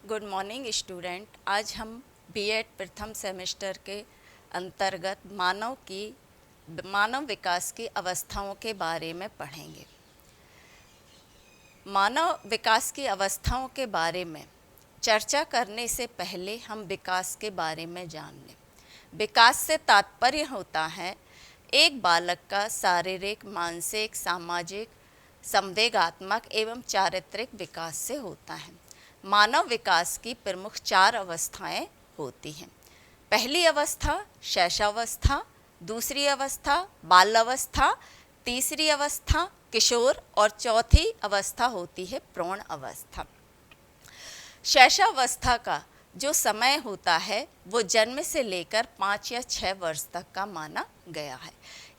Good morning student. आज हम BEd प्रथम सेमेस्टर के अंतर्गत मानव विकास की अवस्थाओं के बारे में पढ़ेंगे। मानव विकास की अवस्थाओं के बारे में चर्चा करने से पहले हम विकास के बारे में जान लें। विकास से तात्पर्य होता है एक बालक का शारीरिक, मानसिक, सामाजिक, संवेगात्मक एवं चारित्रिक विकास से होता है। मानव विकास की प्रमुख 4 अवस्थाएं होती हैं। पहली अवस्था शैशवावस्था, दूसरी अवस्था बाल्यावस्था, तीसरी अवस्था किशोर और चौथी अवस्था होती है प्रौढ़ अवस्था। शैशवावस्था का जो समय होता है वो जन्म से लेकर 5 या 6 वर्ष तक का माना गया है।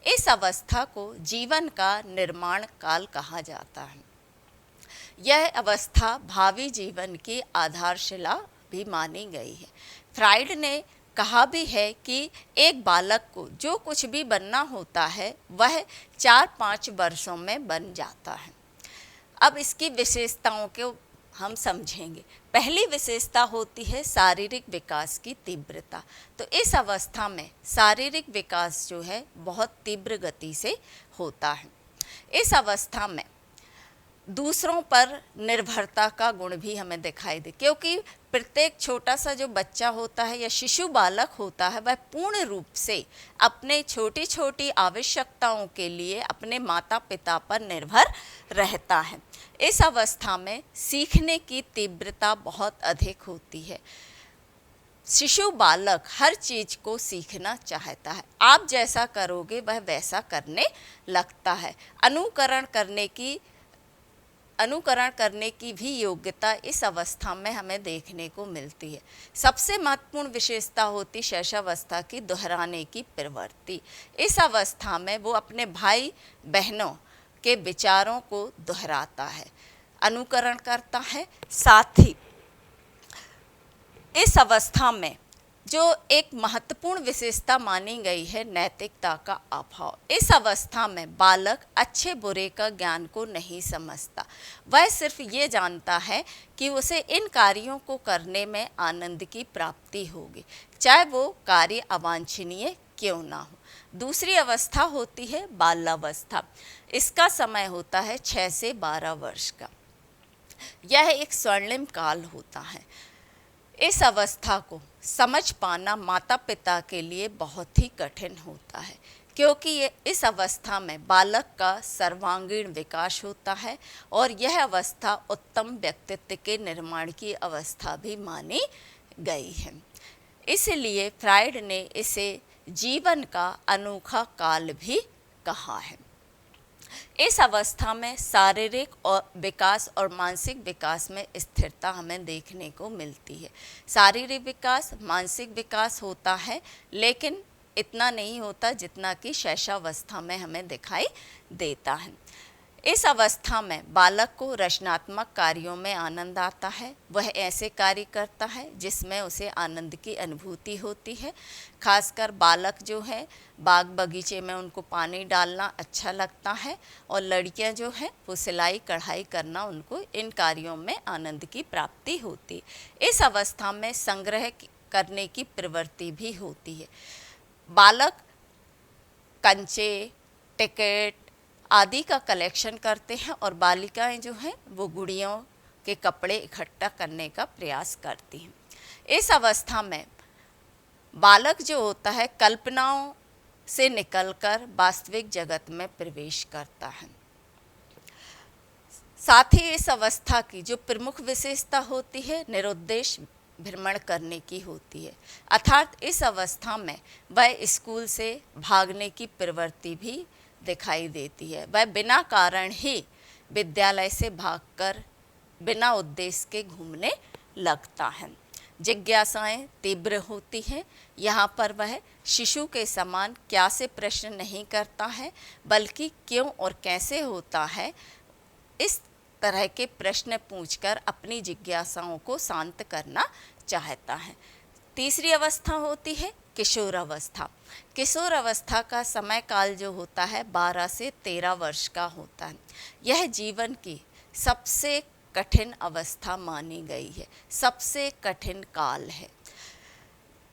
इस अवस्था को जीवन का निर्माण काल कहा जाता है। यह अवस्था भावी जीवन की आधारशिला भी मानी गई है। फ्राइड ने कहा भी है कि एक बालक को जो कुछ भी बनना होता है वह 4-5 वर्षों में बन जाता है। अब इसकी विशेषताओं को हम समझेंगे। पहली विशेषता होती है शारीरिक विकास की तीव्रता। तो इस अवस्था में शारीरिक विकास जो है बहुत तीव्र गति से होता है। इस अवस्था में दूसरों पर निर्भरता का गुण भी हमें दिखाई दे, क्योंकि प्रत्येक छोटा सा जो बच्चा होता है या शिशु बालक होता है वह पूर्ण रूप से अपने छोटी छोटी आवश्यकताओं के लिए अपने माता पिता पर निर्भर रहता है। इस अवस्था में सीखने की तीव्रता बहुत अधिक होती है। शिशु बालक हर चीज़ को सीखना चाहता है। आप जैसा करोगे वह वैसा करने लगता है। अनुकरण करने की भी योग्यता इस अवस्था में हमें देखने को मिलती है। सबसे महत्वपूर्ण विशेषता होती शैशवावस्था की दोहराने की प्रवृत्ति। इस अवस्था में वो अपने भाई बहनों के विचारों को दोहराता है, अनुकरण करता है। साथ ही इस अवस्था में जो एक महत्वपूर्ण विशेषता मानी गई है नैतिकता का अभाव। इस अवस्था में बालक अच्छे बुरे का ज्ञान को नहीं समझता। वह सिर्फ ये जानता है कि उसे इन कार्यों को करने में आनंद की प्राप्ति होगी, चाहे वो कार्य अवांछनीय क्यों ना हो। दूसरी अवस्था होती है बाल्यावस्था। इसका समय होता है 6 से 12 वर्ष का। यह एक स्वर्णिम काल होता है। इस अवस्था को समझ पाना माता पिता के लिए बहुत ही कठिन होता है, क्योंकि इस अवस्था में बालक का सर्वांगीण विकास होता है और यह अवस्था उत्तम व्यक्तित्व के निर्माण की अवस्था भी मानी गई है। इसलिए फ्राइड ने इसे जीवन का अनोखा काल भी कहा है। इस अवस्था में शारीरिक और विकास और मानसिक विकास में स्थिरता हमें देखने को मिलती है। शारीरिक विकास, मानसिक विकास होता है, लेकिन इतना नहीं होता जितना कि शैशवावस्था में हमें दिखाई देता है। इस अवस्था में बालक को रचनात्मक कार्यों में आनंद आता है। वह ऐसे कार्य करता है जिसमें उसे आनंद की अनुभूति होती है। खासकर बालक जो है बाग बगीचे में उनको पानी डालना अच्छा लगता है, और लड़कियां जो हैं वो सिलाई कढ़ाई करना, उनको इन कार्यों में आनंद की प्राप्ति होती है। इस अवस्था में संग्रह करने की प्रवृत्ति भी होती है। बालक कंचे, टिकट आदि का कलेक्शन करते हैं और बालिकाएं जो हैं वो गुड़ियों के कपड़े इकट्ठा करने का प्रयास करती हैं। इस अवस्था में बालक जो होता है कल्पनाओं से निकलकर वास्तविक जगत में प्रवेश करता है। साथ ही इस अवस्था की जो प्रमुख विशेषता होती है निरुद्देश्य भ्रमण करने की होती है, अर्थात इस अवस्था में वह स्कूल से भागने की प्रवृत्ति भी दिखाई देती है। वह बिना कारण ही विद्यालय से भागकर बिना उद्देश्य के घूमने लगता है। जिज्ञासाएं तीव्र होती हैं। यहाँ पर वह शिशु के समान क्या से प्रश्न नहीं करता है, बल्कि क्यों और कैसे होता है इस तरह के प्रश्न पूछकर अपनी जिज्ञासाओं को शांत करना चाहता है। तीसरी अवस्था होती है किशोर अवस्था। किशोर अवस्था का समय काल जो होता है 12 से 13 वर्ष का होता है। यह जीवन की सबसे कठिन अवस्था मानी गई है, सबसे कठिन काल है।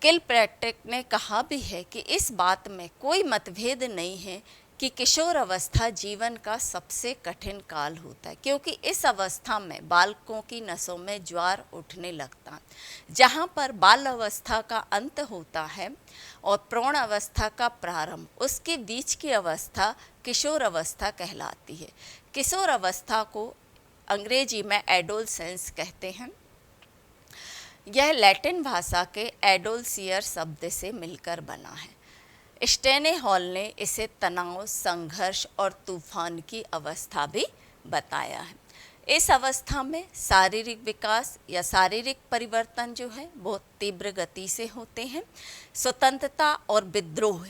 किलपैट्रिक ने कहा भी है कि इस बात में कोई मतभेद नहीं है कि किशोर अवस्था जीवन का सबसे कठिन काल होता है, क्योंकि इस अवस्था में बालकों की नसों में ज्वार उठने लगता है। जहाँ पर बाल अवस्था का अंत होता है और प्रौढ़ अवस्था का प्रारंभ, उसके बीच की अवस्था किशोर अवस्था कहलाती है। किशोर अवस्था को अंग्रेजी में एडोलसेंस कहते हैं। यह लैटिन भाषा के एडोलसियर शब्द से मिलकर बना है। स्टेने हॉल ने इसे तनाव, संघर्ष और तूफान की अवस्था भी बताया है। इस अवस्था में शारीरिक विकास या शारीरिक परिवर्तन जो है बहुत तीव्र गति से होते हैं। स्वतंत्रता और विद्रोह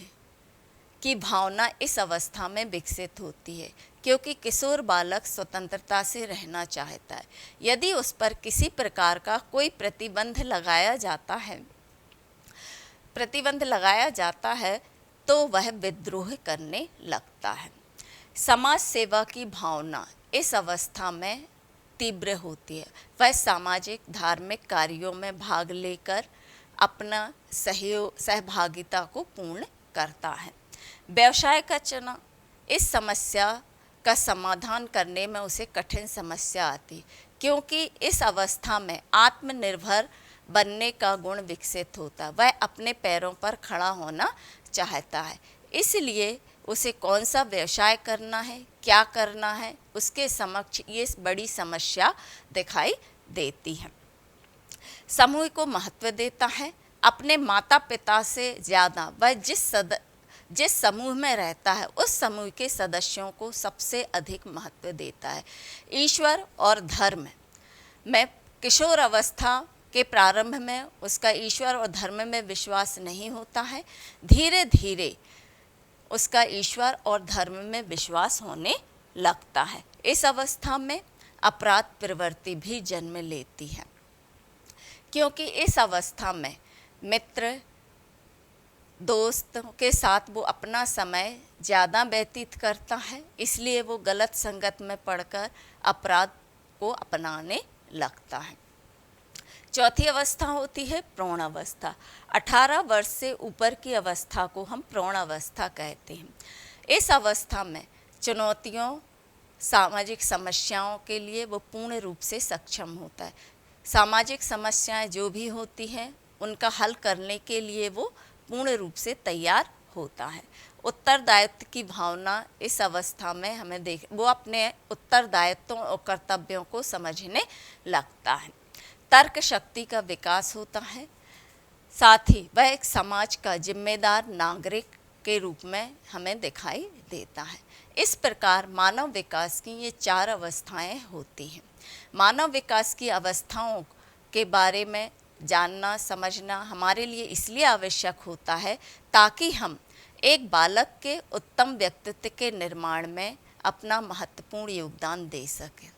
की भावना इस अवस्था में विकसित होती है, क्योंकि किशोर बालक स्वतंत्रता से रहना चाहता है। यदि उस पर किसी प्रकार का कोई प्रतिबंध लगाया जाता है तो वह विद्रोह करने लगता है। समाज सेवा की भावना इस अवस्था में तीव्र होती है। वह सामाजिक धार्मिक कार्यों में भाग लेकर अपना सहभागिता को पूर्ण करता है। व्यवसाय का चुनाव, इस समस्या का समाधान करने में उसे कठिन समस्या आती, क्योंकि इस अवस्था में आत्मनिर्भर बनने का गुण विकसित होता है। वह अपने पैरों पर खड़ा होना चाहता है, इसलिए उसे कौन सा व्यवसाय करना है, क्या करना है, उसके समक्ष ये बड़ी समस्या दिखाई देती है। समूह को महत्व देता है। अपने माता पिता से ज़्यादा वह जिस समूह में रहता है उस समूह के सदस्यों को सबसे अधिक महत्व देता है। ईश्वर और धर्म में किशोर अवस्था के प्रारंभ में उसका ईश्वर और धर्म में विश्वास नहीं होता है। धीरे धीरे उसका ईश्वर और धर्म में विश्वास होने लगता है। इस अवस्था में अपराध प्रवृत्ति भी जन्म लेती है, क्योंकि इस अवस्था में मित्र दोस्तों के साथ वो अपना समय ज़्यादा व्यतीत करता है, इसलिए वो गलत संगत में पड़कर अपराध को अपनाने लगता है। चौथी अवस्था होती है प्रौढ़ अवस्था। 18 वर्ष से ऊपर की अवस्था को हम प्रौढ़ अवस्था कहते हैं। इस अवस्था में चुनौतियों, सामाजिक समस्याओं के लिए वो पूर्ण रूप से सक्षम होता है। सामाजिक समस्याएं जो भी होती हैं उनका हल करने के लिए वो पूर्ण रूप से तैयार होता है। उत्तरदायित्व की भावना इस अवस्था में वो अपने उत्तरदायित्वों और कर्तव्यों को समझने लगता है। तर्क शक्ति का विकास होता है, साथ ही वह एक समाज का जिम्मेदार नागरिक के रूप में हमें दिखाई देता है। इस प्रकार मानव विकास की ये 4 अवस्थाएं होती हैं। मानव विकास की अवस्थाओं के बारे में जानना समझना हमारे लिए इसलिए आवश्यक होता है ताकि हम एक बालक के उत्तम व्यक्तित्व के निर्माण में अपना महत्वपूर्ण योगदान दे सकें।